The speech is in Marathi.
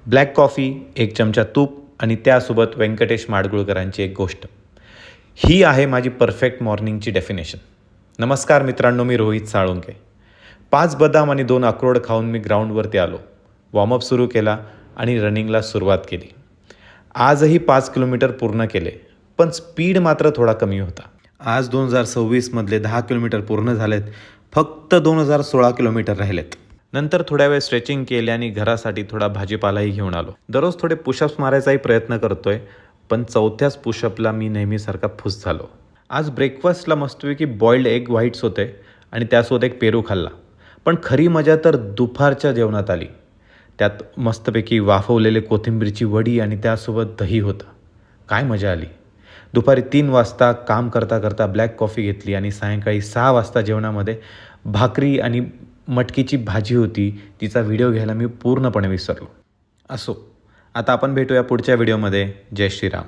ब्लॅक कॉफी, 1 चमचा तूप आणि त्यासोबत व्यंकटेश माडगुळकरांची एक गोष्ट. ही आहे माझी परफेक्ट मॉर्निंगची डेफिनेशन. नमस्कार मित्रांनो, मी रोहित साळुंके. 5 बदाम आणि 2 अक्रोड खाऊन मी ग्राउंडवरती आलो. वॉर्मअप सुरू केला आणि रनिंगला सुरुवात केली. आजही 5 किलोमीटर पूर्ण केले, पण स्पीड मात्र थोडा कमी होता. आज 2026मधले 10 किलोमीटर पूर्ण झालेत, फक्त 2016 किलोमीटर राहिलेत. नंतर थोड्या वेळ स्ट्रेचिंग केली आणि घरासाठी थोडा भाजीपालाही घेऊन आलो. दररोज थोडे पुशअप्स मारायचाही प्रयत्न करतोय, पण 4थ्याच पुशअपला मी नेहमीसारखा फुस झालो. आज ब्रेकफास्टला मस्तपैकी बॉइल्ड एग व्हाईट्स होते आणि त्यासोबत एक पेरू खाल्ला. पण खरी मजा तर दुपारच्या जेवणात आली. त्यात मस्तपैकी वाफवलेले कोथिंबीरची वडी आणि त्यासोबत दही होतं. काय मजा आली. दुपारी 3 वाजता काम करता करता ब्लॅक कॉफी घेतली आणि सायंकाळी 6 वाजता जेवणामध्ये भाकरी आणि मटकीची भाजी होती. तिचा व्हिडिओ घ्यायला मी पूर्णपणे विसरलो. असो, आता आपण भेटूया पुढच्या व्हिडिओमध्ये. जय श्रीराम.